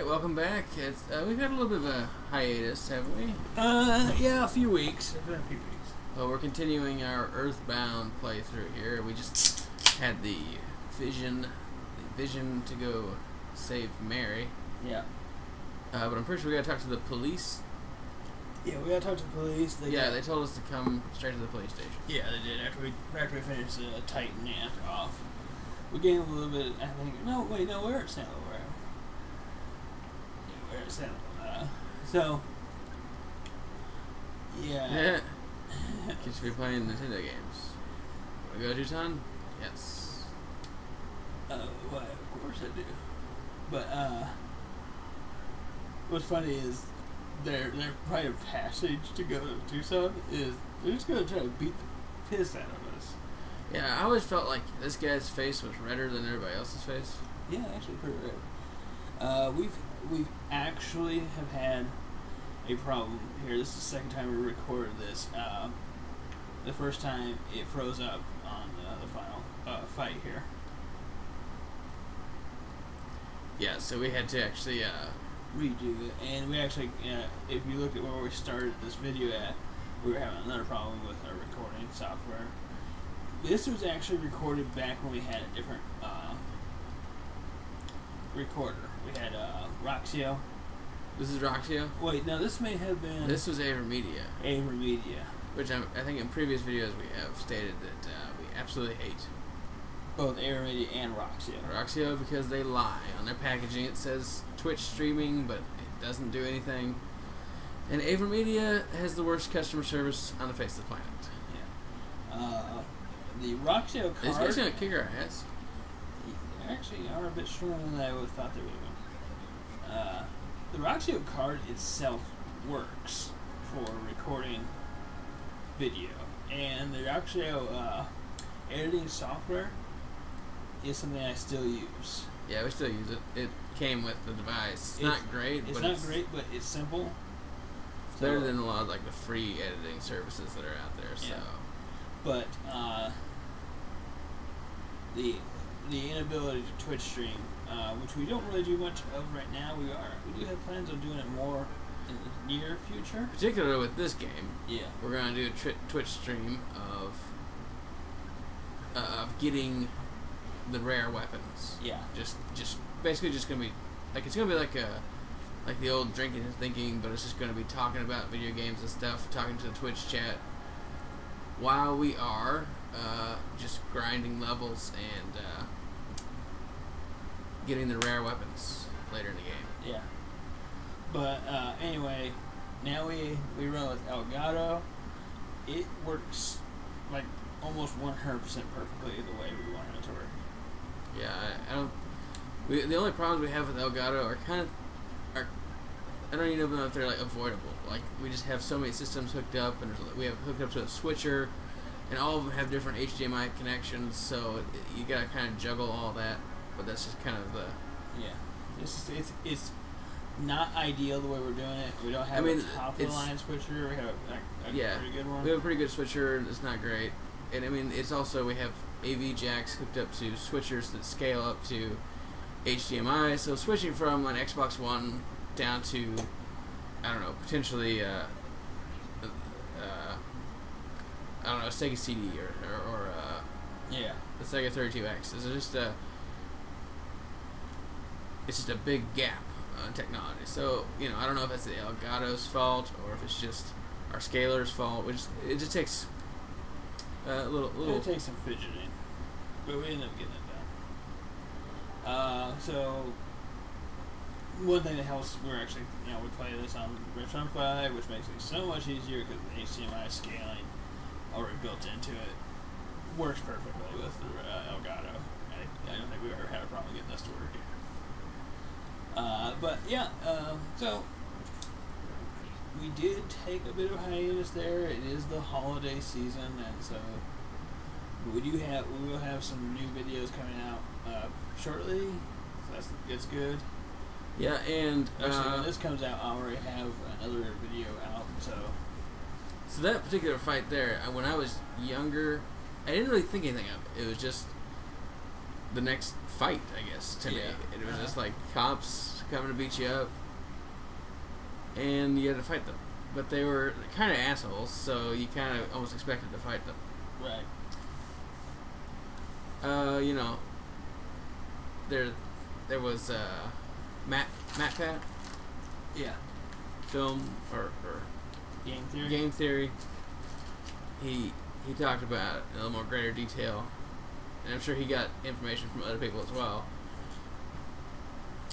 Alright, welcome back. We've had a little bit of a hiatus, haven't we? Yeah, a few weeks. It's been a few weeks. Well, we're continuing our Earthbound playthrough here. We just had the vision to go save Mary. Yeah. But I'm pretty sure we gotta talk to the police. Yeah, we gotta talk to the police. They told us to come straight to the police station. Yeah, they did. After we finished Titan off, we gained a little bit. I think. No, wait, no, we're at San Luis. Yeah, we're at San Luis. So. Yeah. Kids should be playing Nintendo games. Wanna go, Jutan? Yes. Well, of course I do. But what's funny is their rite of passage to go to Tucson is they're just gonna try to beat the piss out of us. Yeah, I always felt like this guy's face was redder than everybody else's face. Yeah, actually pretty red. We've actually have had a problem here. This is the second time we recorded this. The first time it froze up on the final fight here. Yeah, so we had to actually redo it, and we actually, if you look at where we started this video at, we were having another problem with our recording software. This was actually recorded back when we had a different recorder. We had Roxio. This is Roxio? Wait, no, this may have been... This was AverMedia. AverMedia. Which I think in previous videos we have stated that we absolutely hate. Both AverMedia and Roxio. Roxio because they lie. On their packaging it says Twitch streaming, but it doesn't do anything. And AverMedia has the worst customer service on the face of the planet. Yeah. The Roxio card... These guys are going to kick our ass. They actually are a bit stronger than I would have thought they would have been. The Roxio card itself works for recording video. And the Roxio editing software is something I still use. Yeah, we still use it. It came with the device. It's not great, but it's simple. It's better than a lot of like the free editing services that are out there. So, yeah. But the inability to Twitch stream, which we don't really do much of right now. We do have plans on doing it more in the near future. Particularly with this game. Yeah. We're gonna do a Twitch stream of getting the rare weapons. Yeah. Just basically just gonna be like it's gonna be like the old drinking and thinking, but it's just gonna be talking about video games and stuff, talking to the Twitch chat while we are just grinding levels and getting the rare weapons later in the game. Yeah. But anyway, now we run with Elgato. It works like almost 100% perfectly the way we want it to work. Yeah, I don't. The only problems we have with Elgato are I don't even know if they're like avoidable. Like we just have so many systems hooked up, and we have hooked up to a switcher, and all of them have different HDMI connections. So you gotta kind of juggle all that. But that's just kind of the. Yeah, it's not ideal the way we're doing it. We don't have a top of the line switcher. We have a pretty good one. We have a pretty good switcher. It's not great, and I mean it's also we have AV jacks hooked up to switchers that scale up to HDMI. So switching from an Xbox One down to I don't know potentially I don't know a Sega CD or the Sega 32X is just it's just a big gap on technology. So, I don't know if it's the Elgato's fault or if it's just our scaler's fault. It just takes a little. It takes some fidgeting, but we end up getting it done. So, one thing that helps, we play this on Earthbound 5, which makes it so much easier because the HDMI scaling already built into it works perfectly with the Elgato. I don't think we've ever had a problem getting this to work. But yeah, so we did take a bit of a hiatus there. It is the holiday season, and so we will have some new videos coming out shortly. So that's good. Yeah, and actually, when this comes out, I already have another video out. So that particular fight there, when I was younger, I didn't really think anything of it. It was just the next fight, I guess, to me. It was just like cops coming to beat you up, and you had to fight them. But they were kind of assholes, so you kind of almost expected to fight them. Right. You know, there was Matt Pat Yeah. film or Game theory. game theory. He talked about it in a little more greater detail, and I'm sure he got information from other people as well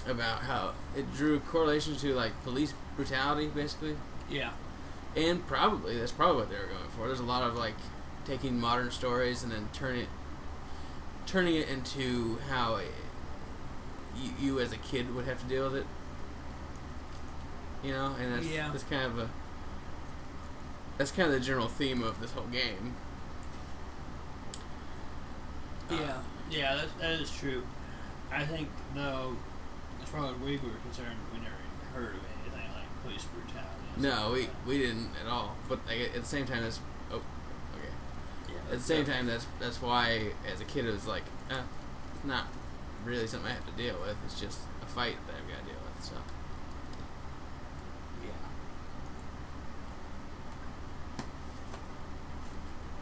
about how it drew correlations to like police brutality, basically. Yeah. And probably that's probably what they were going for. There's a lot of like taking modern stories and then turning it into how you as a kid would have to deal with it. You know, and that's kind of the general theme of this whole game. Yeah, that is true. I think though, as far as we were concerned, we never heard of anything like police brutality. No, we didn't at all. But like, at the same time, that's okay. Yeah, At the same time, that's why as a kid it was like, it's not really something I have to deal with. It's just a fight that I've got to deal with. So yeah.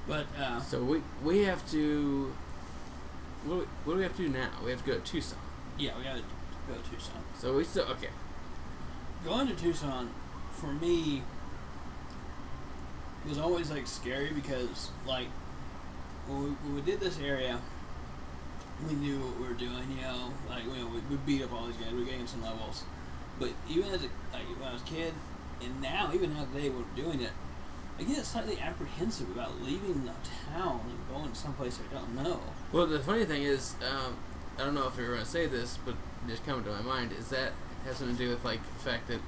But so we have to. What do we have to do now? We have to go to Tucson. yeah, we gotta go to Tucson. So we still okay. Going to Tucson, for me, was always like scary because like when we did this area, we knew what we were doing. You know, like we beat up all these guys. We were getting some levels, but even as when I was a kid, and now even now today when we're doing it, I get slightly apprehensive about leaving the town and going someplace I don't know. Well, the funny thing is, I don't know if we were going to say this, but it just coming to my mind is that has something to do with like the fact that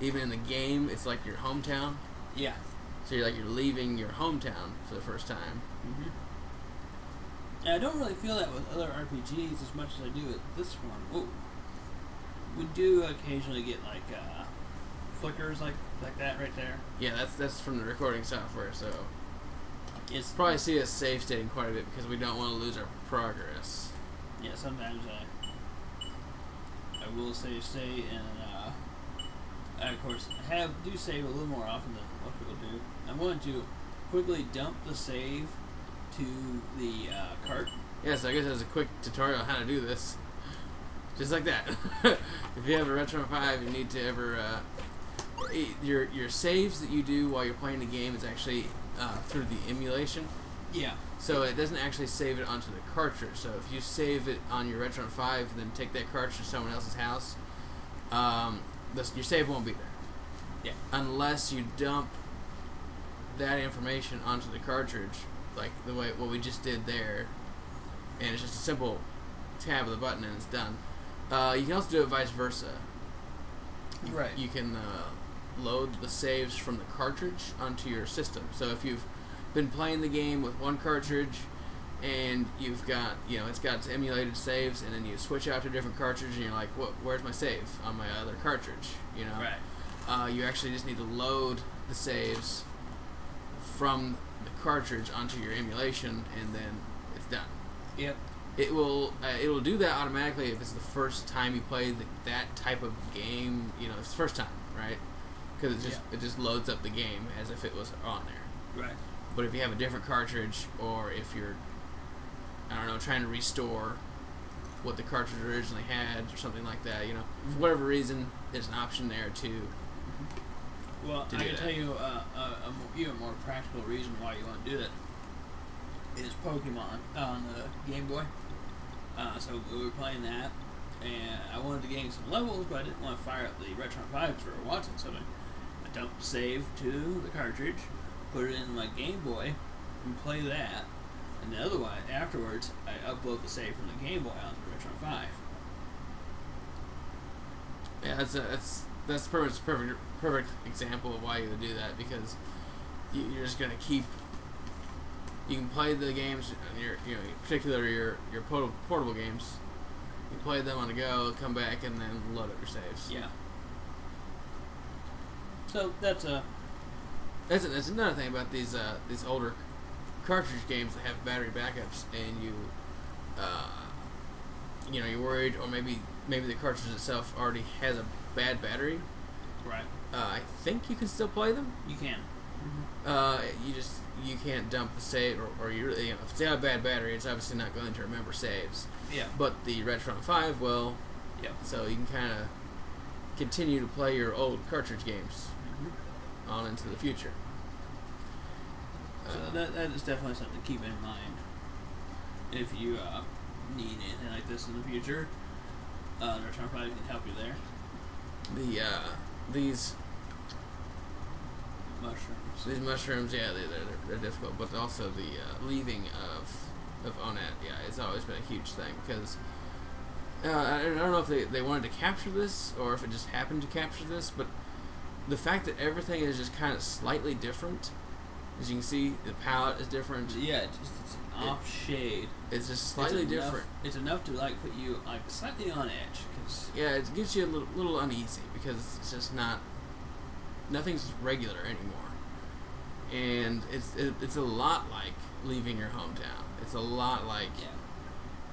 even in the game, it's like your hometown. Yeah. So you're leaving your hometown for the first time. Mm-hmm. And I don't really feel that with other RPGs as much as I do with this one. Well, we do occasionally get like flickers like that right there. Yeah, that's from the recording software. So It's probably see us save stating quite a bit because we don't want to lose our progress. Yeah, sometimes I will save state, and I of course do save a little more often than most people do. I wanted to quickly dump the save to the cart. Yeah, so I guess there's a quick tutorial on how to do this. Just like that. If you have a Retro 5, you need to ever your saves that you do while you're playing the game is actually through the emulation. Yeah. So it doesn't actually save it onto the cartridge. So if you save it on your Retro 5, then take that cartridge to someone else's house, your save won't be there. Yeah. Unless you dump that information onto the cartridge, like what we just did there, and it's just a simple tab of the button and it's done. You can also do it vice versa. Right. You can load the saves from the cartridge onto your system. So if you've been playing the game with one cartridge and you've got, it's got its emulated saves, and then you switch out to a different cartridge and you're like, where's my save on my other cartridge? Right. You actually just need to load the saves from the cartridge onto your emulation, and then it's done. Yep. It will do that automatically if it's the first time you play that type of game. It's the first time, right? Because it just loads up the game as if it was on there. Right. But if you have a different cartridge, or if you're, trying to restore what the cartridge originally had or something like that, for whatever reason, there's an option there to. Well, I can tell you a even more practical reason why you want to do that is Pokemon on the Game Boy. So we were playing that, and I wanted to gain some levels, but I didn't want to fire up the Retron 5 for watching something. I dumped save to the cartridge, put it in my Game Boy, and play that. And then otherwise, afterwards, I upload the save from the Game Boy onto the Retron 5. Yeah, that's pretty much a perfect example of why you would do that, because you're just gonna keep. You can play the games, particularly your portable games. You play them on the go, come back, and then load up your saves. Yeah. So that's That's another thing about these older cartridge games that have battery backups, and you're worried, or maybe maybe the cartridge itself already has a bad battery, Right. I think you can still play them. You can. You can't dump the save, or you really, if it's got a bad battery, it's obviously not going to remember saves. Yeah. But the Retron 5 will. Yep. So you can kind of continue to play your old cartridge games on into the future. So that is definitely something to keep in mind if you need anything like this in the future. The Retron 5 can help you there. These Mushrooms. yeah, they're difficult, but also the leaving of Onet, yeah, it's always been a huge thing because I don't know if they wanted to capture this or if it just happened to capture this, but the fact that everything is just kind of slightly different, as you can see, the palette is different. Yeah, it's an off shade. It's just slightly different. It's enough to like put you like slightly on edge. Cause yeah, it gives you a little uneasy because it's just nothing's regular anymore. And it's a lot like leaving your hometown. It's a lot like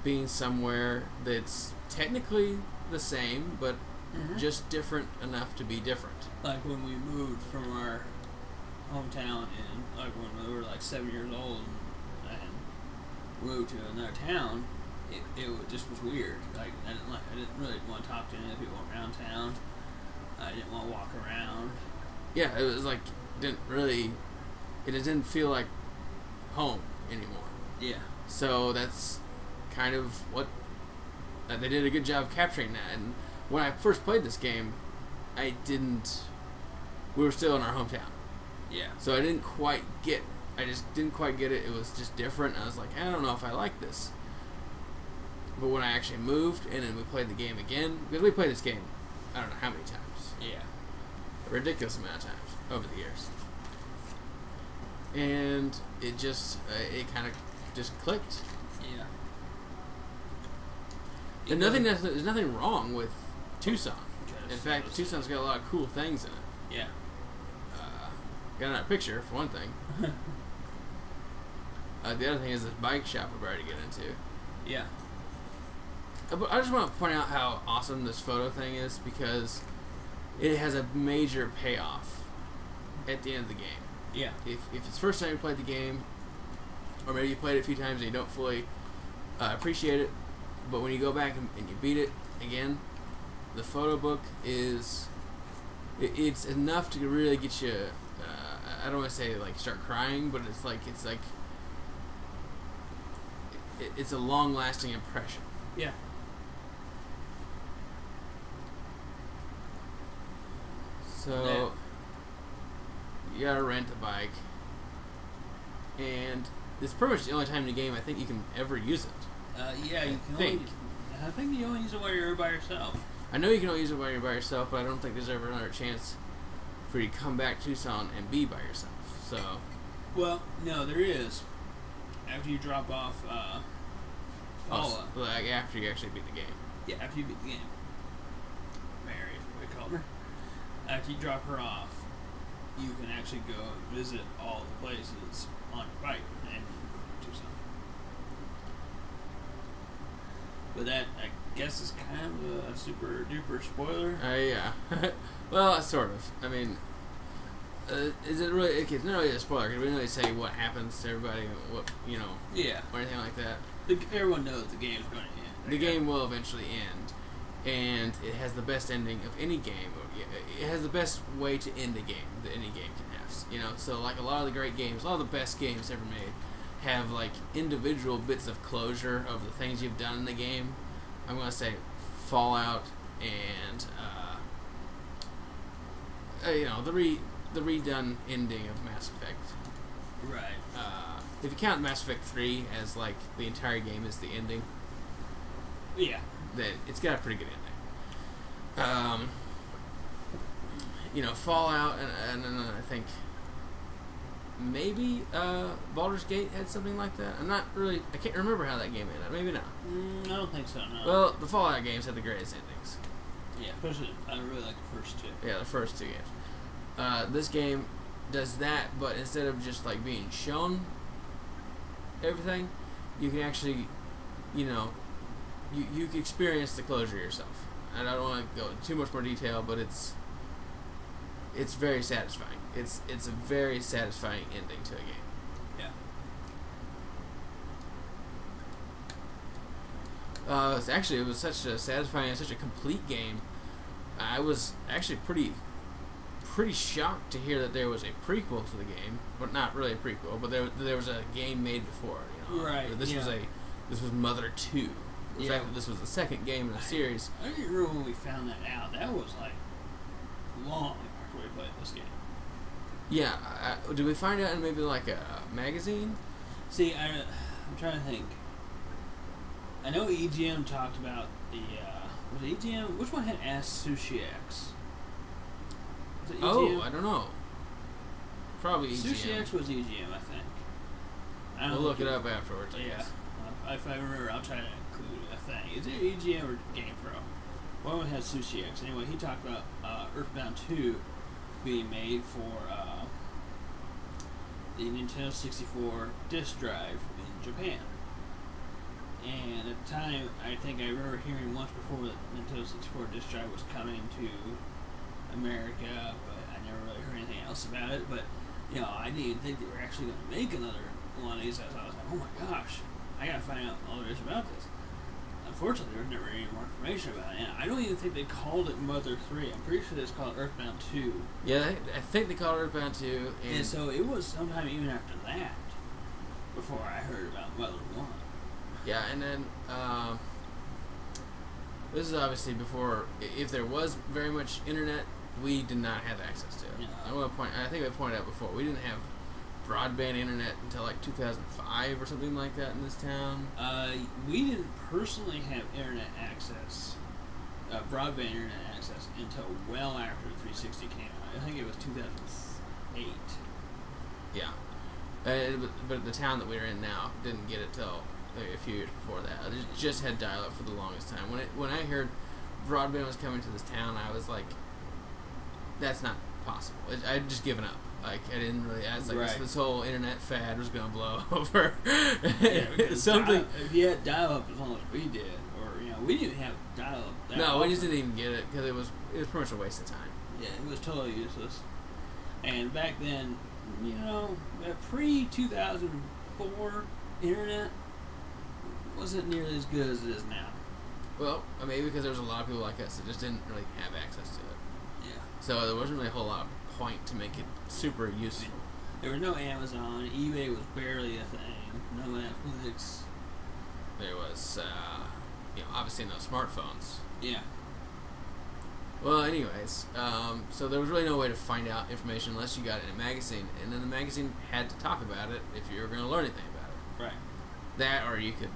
being somewhere that's technically the same, but just different enough to be different. Like when we moved from our hometown in, like when we were like 7 years old and moved to another town, it just was weird. Like I didn't really want to talk to any of the people around town. I didn't want to walk around. Yeah, it was like it just didn't feel like home anymore. Yeah. So that's kind of what they did a good job of capturing that. And when I first played this game, we were still in our hometown. Yeah. So I just didn't quite get it. It was just different. I was like, I don't know if I like this. But when I actually moved and then we played the game again, because we played this game, I don't know how many times. Yeah. A ridiculous amount of times over the years. And it just, it kind of just clicked. Yeah. And there's nothing wrong with Tucson. In fact, Tucson's got a lot of cool things in it. Yeah. Got another picture, for one thing. The other thing is this bike shop we're about to get into. Yeah. But I just want to point out how awesome this photo thing is because it has a major payoff at the end of the game. Yeah. If it's the first time you played the game, or maybe you played it a few times and you don't fully appreciate it, but when you go back and you beat it again, the photo book it's enough to really get you. I don't want to say like start crying, but it's a long-lasting impression. Yeah. So you gotta rent a bike, and it's pretty much the only time in the game I think you can ever use it. Yeah, I think you only use it while you're by yourself. I know you can only use it while you're by yourself, but I don't think there's ever another chance for you to come back to Tucson and be by yourself. So. Well, no, there is. After you drop off Paula. Like after you actually beat the game. Yeah, after you beat the game. Mary, we called her. After you drop her off, you can actually go and visit all the places on your bike in Tucson. But that, I guess, is kind of a super duper spoiler. Yeah. Well, sort of. I mean, is it really? It's not really a spoiler because we didn't really say what happens to everybody, what Yeah. or anything like that. Everyone knows the game's going to end. The game will eventually end, and it has the best ending of any game. It has the best way to end a game that any game can have. So like a lot of the great games, a lot of the best games ever made, have like individual bits of closure of the things you've done in the game. I'm gonna say Fallout and the redone ending of Mass Effect. Right. If you count Mass Effect 3 as like the entire game is the ending, yeah, then it's got a pretty good ending. Fallout and then I think maybe Baldur's Gate had something like that. I can't remember how that game ended. Maybe not. I don't think so, no. Well, the Fallout games had the greatest endings. Yeah, especially, I really like the first two. Yeah, the first two games. This game does that, but instead of just like being shown everything, you can actually, you you experience the closure yourself. And I don't want to go into too much more detail, but it's very satisfying. It's a very satisfying ending to a game. Yeah. Actually, it was such a satisfying and such a complete game. I was actually pretty shocked to hear that there was a prequel to the game, but not really a prequel. But there was a game made before. You know, Right. This was Mother 2. The fact that this was the second game in a series. I didn't remember when we found that out. That was like long after we played this game. Yeah. Did we find out in maybe like a magazine? See, I'm trying to think. I know EGM talked about the. Was it EGM? Which one had Ask Sushi X? Was it EGM? Oh, I don't know. Probably EGM. Sushi X was EGM, I think. We'll look it up afterwards, I guess. If I remember, I'll try to include a thing. Is it EGM or GamePro? One had Sushi X. Anyway, he talked about Earthbound 2 being made for the Nintendo 64 disc drive in Japan. And at the time, I think I remember hearing once before that Nintendo 64 disc drive was coming to America, but I never really heard anything else about it. But, you know, I didn't even think they were actually going to make another one of these. I was like, oh my gosh, I got to find out all there is about this. Unfortunately, there was never any more information about it. And I don't even think they called it Mother 3. I'm pretty sure it's called Earthbound 2. Yeah, I think they called it Earthbound 2. And so it was sometime even after that before I heard about Mother 1. Yeah, and then this is obviously before, if there was very much internet, we did not have access to it. Yeah. I think I pointed out before, we didn't have broadband internet until like 2005 or something like that in this town. We didn't personally have internet access, broadband internet access, until well after the 360 came out. I think it was 2008. Yeah. But the town that we're in now didn't get it till a few years before that. It just had dial-up for the longest time. When I heard broadband was coming to this town, I was like, that's not possible. I'd just given up. Like, I didn't really. I was like, this whole internet fad was gonna blow over. Yeah, because if you had dial-up as long as we did, or we didn't have dial-up. No, we just didn't even get it because it was pretty much a waste of time. Yeah, it was totally useless. And back then, pre-2004 internet wasn't nearly as good as it is now. Well, maybe because there was a lot of people like us that just didn't really have access to it. Yeah. So there wasn't really a whole lot of point to make it super useful. There was no Amazon. eBay was barely a thing. No Netflix. There was, obviously no smartphones. Yeah. Well, anyways, so there was really no way to find out information unless you got it in a magazine, and then the magazine had to talk about it if you were going to learn anything about it. Right. That, or you could,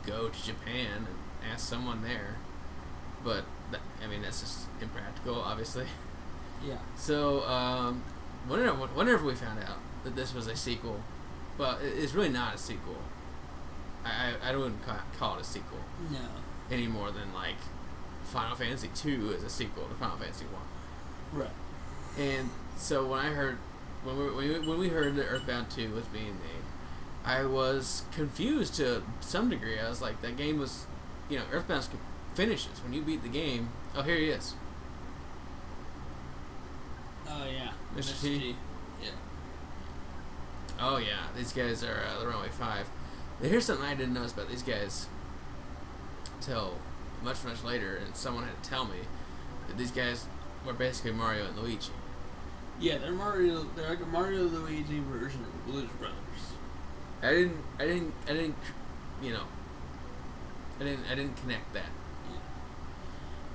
go to Japan and ask someone there. But, that's just impractical, obviously. Yeah. So, whenever we found out that this was a sequel, well, it's really not a sequel. I wouldn't call it a sequel. No. Any more than, like, Final Fantasy 2 is a sequel to Final Fantasy 1. Right. And so when I heard, when we heard that Earthbound 2 was being made, I was confused to some degree. I was like, that game was, Earthbound finishes. When you beat the game, oh, here he is. Oh, yeah. Mr. T. Yeah. Oh, yeah. These guys are the Runaway 5. Here's something I didn't notice about these guys until much, much later, and someone had to tell me that these guys were basically Mario and Luigi. Yeah, they're like a Mario Luigi version of the Blues Brothers. I didn't connect that. Yeah.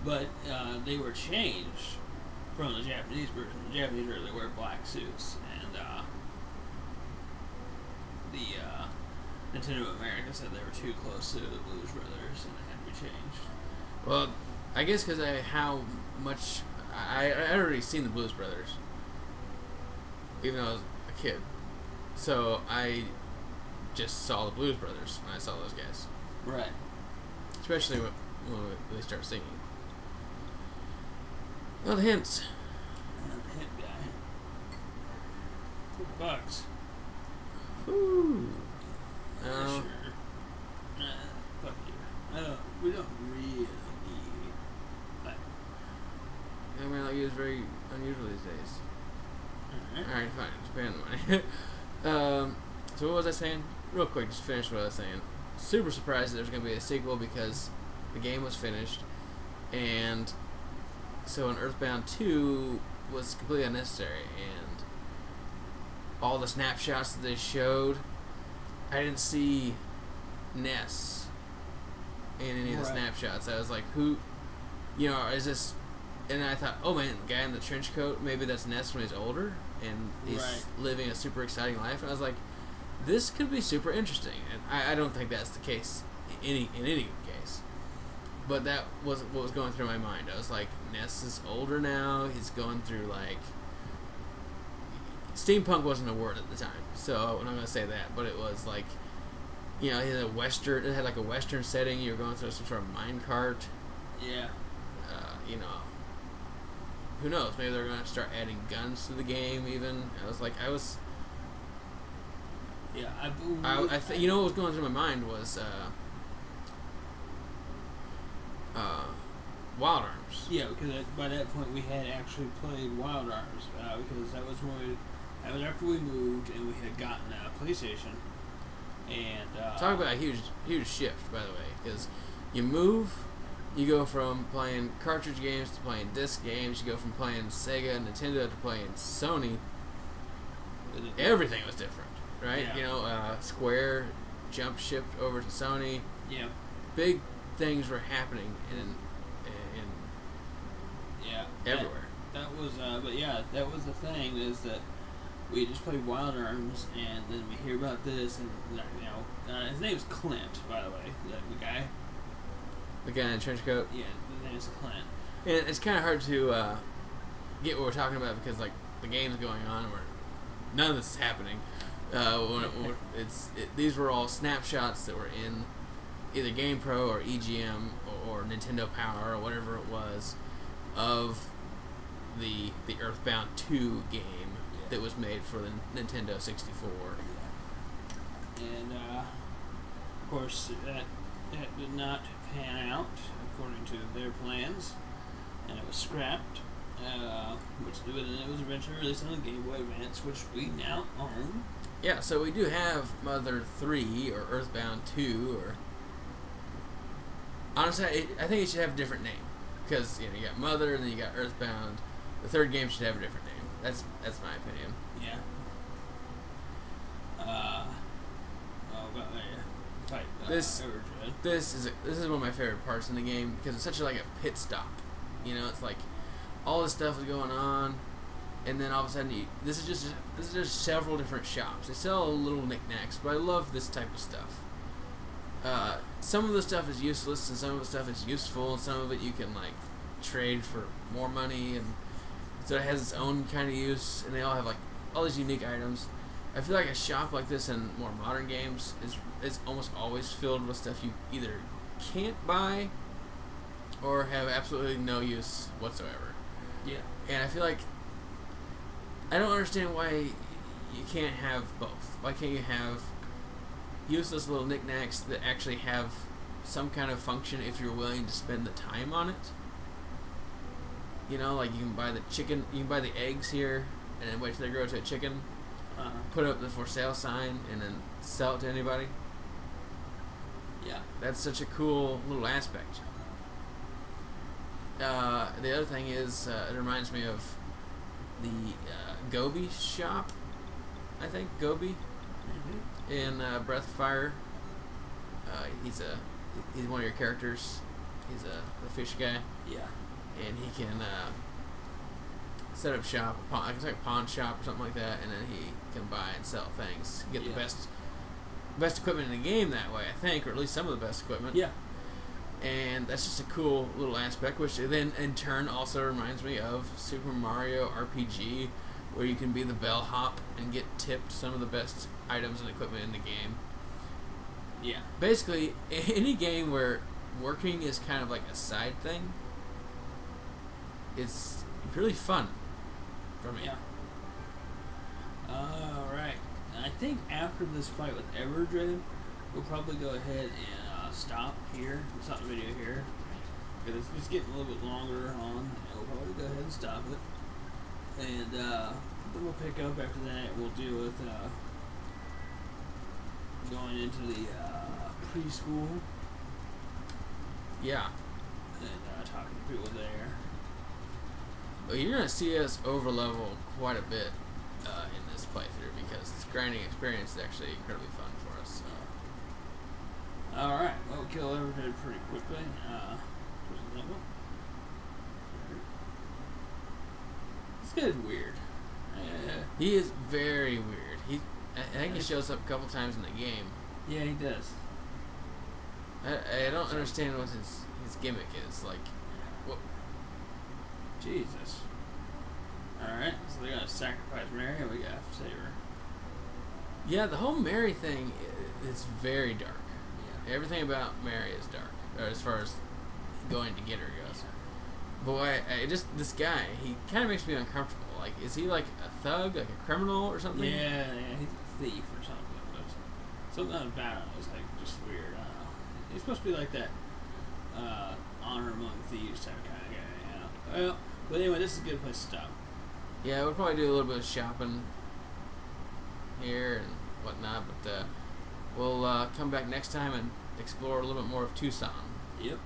But they were changed from the Japanese version. The Japanese version, they wear black suits, and the Nintendo of America said they were too close to the Blues Brothers, and they had to be changed. Well, I guess because I already seen the Blues Brothers, even though I was a kid. So I just saw the Blues Brothers when I saw those guys. Right. Especially when they start singing. Well, the hints. The hint guy. $4. Woo. Sure. Fuck you. We don't really need. But, I mean, like, it's very unusual these days. alright. Alright, fine. Spend the money. So what was I saying? Real quick, just finish what I was saying. Super surprised that there's going to be a sequel because the game was finished. And so an Earthbound 2 was completely unnecessary. And all the snapshots that they showed, I didn't see Ness in any of the snapshots. I was like, who, is this? And I thought, oh man, the guy in the trench coat, maybe that's Ness when he's older and he's living a super exciting life. And I was like, this could be super interesting. And I don't think that's the case in any case. But that was what was going through my mind. I was like, Ness is older now. He's going through, like, steampunk wasn't a word at the time, so I'm not gonna say that. But it was like, he had a western. It had like a western setting. You were going through some sort of minecart. Yeah. Who knows? Maybe they're going to start adding guns to the game. Even Yeah, I believe. what was going through my mind was Wild Arms. Yeah, because by that point we had actually played Wild Arms because that was after we moved and we had gotten a PlayStation. And talk about a huge shift, by the way, because you move. You go from playing cartridge games to playing disc games. You go from playing Sega and Nintendo to playing Sony. Everything was different, right? Yeah. Square jump shipped over to Sony. Yeah. Big things were happening in everywhere. That was, that was the thing is that we just played Wild Arms, and then we hear about this, and his name's Clint, by the way, the guy. The guy in the trench coat? Yeah, his name's Clint. And it's kind of hard to get what we're talking about because, like, the game's going on and none of this is happening. These were all snapshots that were in either GamePro or EGM or Nintendo Power or whatever it was of the Earthbound 2 game that was made for the Nintendo 64. And, of course, that did not pan out according to their plans, and it was scrapped. It was eventually released on the Game Boy Advance, which we now own. Yeah, so we do have Mother 3 or Earthbound 2, or honestly, I think it should have a different name because you got Mother and then you got Earthbound. The third game should have a different name. That's my opinion. Yeah. This is one of my favorite parts in the game because it's such like a pit stop. It's like all this stuff is going on, and then all of a sudden this is just several different shops. They sell little knickknacks, but I love this type of stuff. Some of the stuff is useless, and some of the stuff is useful, and some of it you can like trade for more money, and so it has its own kind of use. And they all have like all these unique items. I feel like a shop like this in more modern games is almost always filled with stuff you either can't buy or have absolutely no use whatsoever. Yeah. And I feel like I don't understand why you can't have both. Why can't you have useless little knickknacks that actually have some kind of function if you're willing to spend the time on it? Like you can buy the chicken, you can buy the eggs here, and then wait till they grow to a chicken. Put up the for sale sign and then sell it to anybody. Yeah. That's such a cool little aspect. The other thing is, it reminds me of the Gobi shop. I think Gobi in Breath of Fire. He's one of your characters. He's the fish guy. Yeah. And he can set up shop, it's like a pawn shop or something like that, and then he can buy and sell things. Get the best equipment in the game that way, I think, or at least some of the best equipment. Yeah. And that's just a cool little aspect, which then in turn also reminds me of Super Mario RPG, where you can be the bellhop and get tipped some of the best items and equipment in the game. Yeah. Basically, any game where working is kind of like a side thing, it's really fun for me. Yeah. Alright. I think after this fight with Everdred, we'll probably go ahead and stop here. Stop the video here. Because it's getting a little bit longer on. I'll probably go ahead and stop it. And then we'll pick up after that. We'll deal with going into the preschool. Yeah. And talking to people there. Well, you're going to see us overlevel quite a bit in this playthrough because this grinding experience is actually incredibly fun for us. Alright, well, we kill everything pretty quickly. This guy's weird. He is very weird. I think he shows up a couple times in the game. Yeah, he does. I don't understand what his gimmick is. Like, what? Jesus. Alright, so they're gonna sacrifice Mary and we gotta save her. Yeah, the whole Mary thing is very dark. Yeah. Everything about Mary is dark, as far as going to get her goes. Boy, this guy, he kind of makes me uncomfortable. Like, is he like a thug, like a criminal or something? Yeah, he's a thief or something. But something about him is like just weird. I don't know. He's supposed to be like that honor among thieves type kind of guy. You know? Well, but anyway, this is a good place to stop. Yeah, we'll probably do a little bit of shopping here and whatnot, but we'll come back next time and explore a little bit more of Tucson. Yep.